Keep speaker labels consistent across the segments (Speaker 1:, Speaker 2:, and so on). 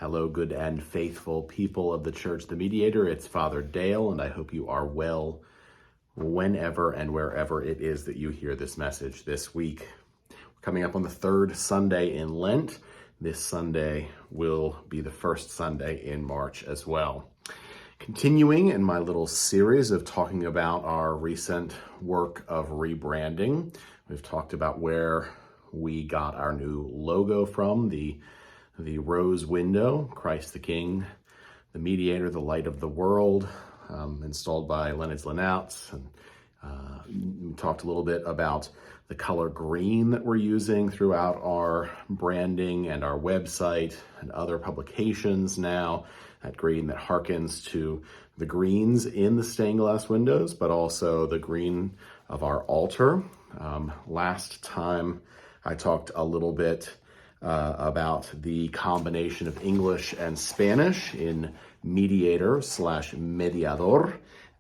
Speaker 1: Hello, good and faithful people of the Church, the Mediator. It's Father Dale, and I hope you are well whenever and wherever it is that you hear this message this week. We're coming up on the third Sunday in Lent. This Sunday will be the first Sunday in March as well. Continuing in my little series of talking about our recent work of rebranding, we've talked about where we got our new logo from, the rose window, Christ the King, the Mediator, the light of the world, installed by Leonard Lenouts. And we talked a little bit about the color green that we're using throughout our branding and our website and other publications now. That green that harkens to the greens in the stained glass windows, but also the green of our altar. Last time I talked a little bit about the combination of English and Spanish in Mediator / Mediador,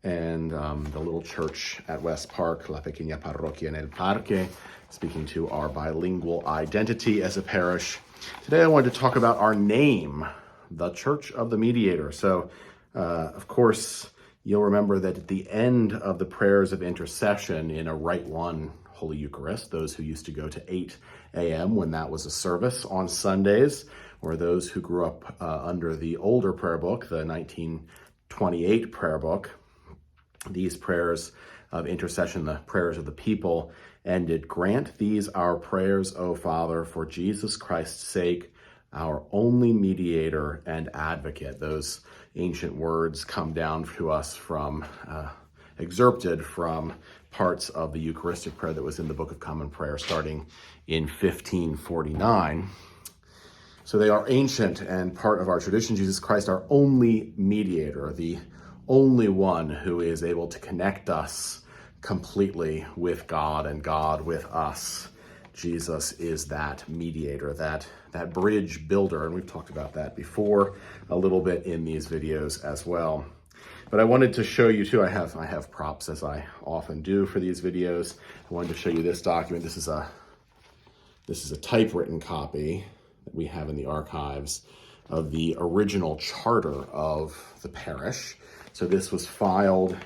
Speaker 1: and the little church at West Park, La Pequeña Parroquia en el Parque, speaking to our bilingual identity as a parish. Today I wanted to talk about our name, the Church of the Mediator. So, of course, you'll remember that at the end of the prayers of intercession in a Rite One Holy Eucharist, those who used to go to 8 a.m. when that was a service on Sundays, or those who grew up under the older prayer book, the 1928 prayer book, these prayers of intercession, the prayers of the people, ended, "Grant these our prayers, O Father, for Jesus Christ's sake, our only mediator and advocate." Those ancient words come down to us from, excerpted from parts of the Eucharistic prayer that was in the Book of Common Prayer starting in 1549. So they are ancient and part of our tradition. Jesus Christ, our only mediator, the only one who is able to connect us completely with God and God with us. Jesus is that mediator, that bridge builder, and we've talked about that before a little bit in these videos as well. But I wanted to show you too, I have props as I often do for these videos. I wanted to show you this document. This is a typewritten copy that we have in the archives of the original charter of the parish. So this was filed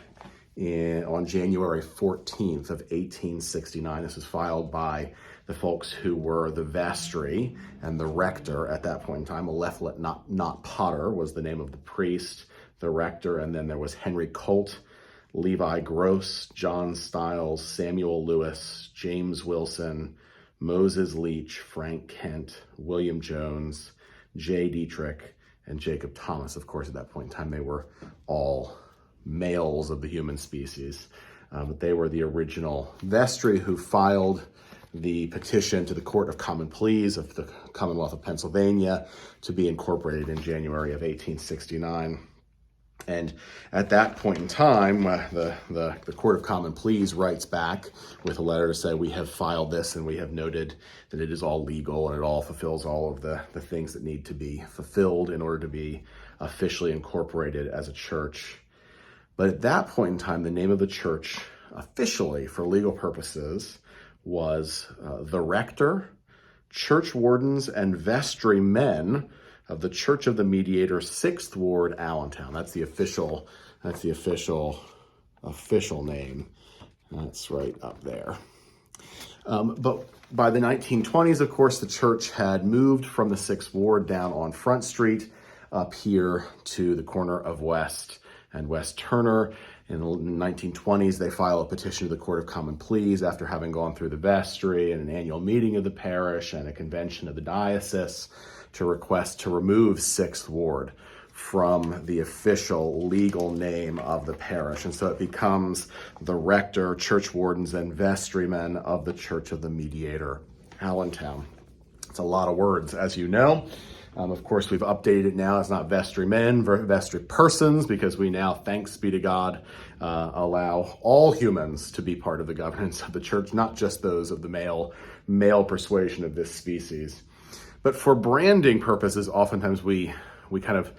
Speaker 1: on January 14th of 1869. This was filed by the folks who were the vestry and the rector at that point in time. Aleph not Potter was the name of the priest, the rector, and then there was Henry Colt, Levi Gross, John Stiles, Samuel Lewis, James Wilson, Moses Leach, Frank Kent, William Jones, J. Dietrich, and Jacob Thomas. Of course, at that point in time, they were all males of the human species, but they were the original vestry who filed the petition to the Court of Common Pleas of the Commonwealth of Pennsylvania to be incorporated in January of 1869. And at that point in time, the Court of Common Pleas writes back with a letter to say, we have filed this and we have noted that it is all legal and it all fulfills all of the things that need to be fulfilled in order to be officially incorporated as a church. But at that point in time, the name of the church officially for legal purposes was the Rector, Church Wardens, and Vestrymen of the Church of the Mediator, 6th Ward, Allentown. That's the official name. That's right up there. But by the 1920s, of course, the church had moved from the 6th Ward down on Front Street up here to the corner of West and West Turner. In the 1920s, they file a petition to the Court of Common Pleas after having gone through the vestry and an annual meeting of the parish and a convention of the diocese to request to remove 6th Ward from the official legal name of the parish. And so it becomes the Rector, Church Wardens, and Vestrymen of the Church of the Mediator, Allentown. It's a lot of words, as you know. Of course, we've updated it now. It's not Vestrymen, Vestrypersons, because we now, thanks be to God, allow all humans to be part of the governance of the church, not just those of the male persuasion of this species. But for branding purposes, oftentimes we kind of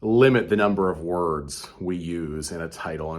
Speaker 1: limit the number of words we use in a title.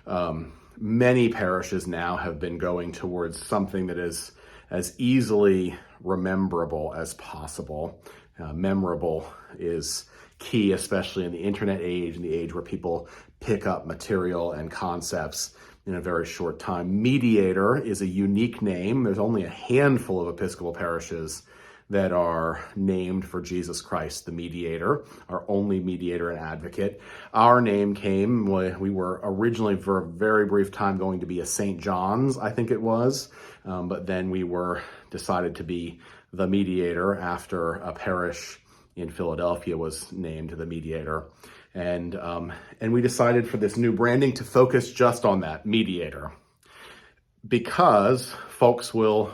Speaker 1: And many parishes now have been going towards something that is as easily rememberable as possible. Memorable is key, especially in the internet age, in the age where people pick up material and concepts in a very short time. Mediator is a unique name. There's only a handful of Episcopal parishes that are named for Jesus Christ, the mediator, our only mediator and advocate. Our name came, we were originally for a very brief time going to be a St. John's, I think it was, but then we were decided to be the Mediator after a parish in Philadelphia was named the Mediator. And we decided for this new branding to focus just on that, Mediator, because folks will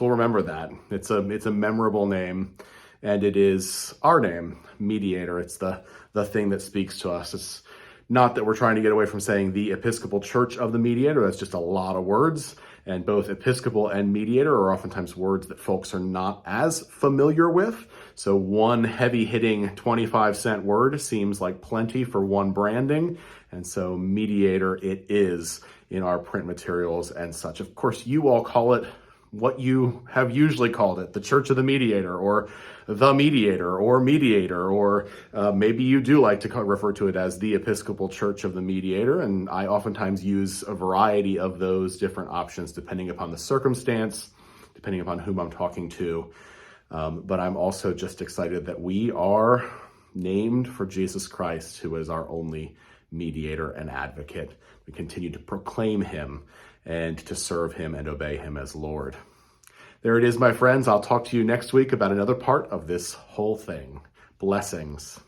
Speaker 1: remember that. It's a memorable name, and it is our name, Mediator. It's the thing that speaks to us. It's not that we're trying to get away from saying the Episcopal Church of the Mediator. That's just a lot of words. And both Episcopal and Mediator are oftentimes words that folks are not as familiar with. So one heavy-hitting 25-cent word seems like plenty for one branding. And so Mediator it is in our print materials and such. Of course, you all call it what you have usually called it, the Church of the Mediator, or the Mediator, or maybe you do like to refer to it as the Episcopal Church of the Mediator, and I oftentimes use a variety of those different options depending upon the circumstance, depending upon whom I'm talking to, but I'm also just excited that we are named for Jesus Christ, who is our only mediator and advocate. We continue to proclaim him and to serve him and obey him as Lord. There it is, my friends. I'll talk to you next week about another part of this whole thing. Blessings.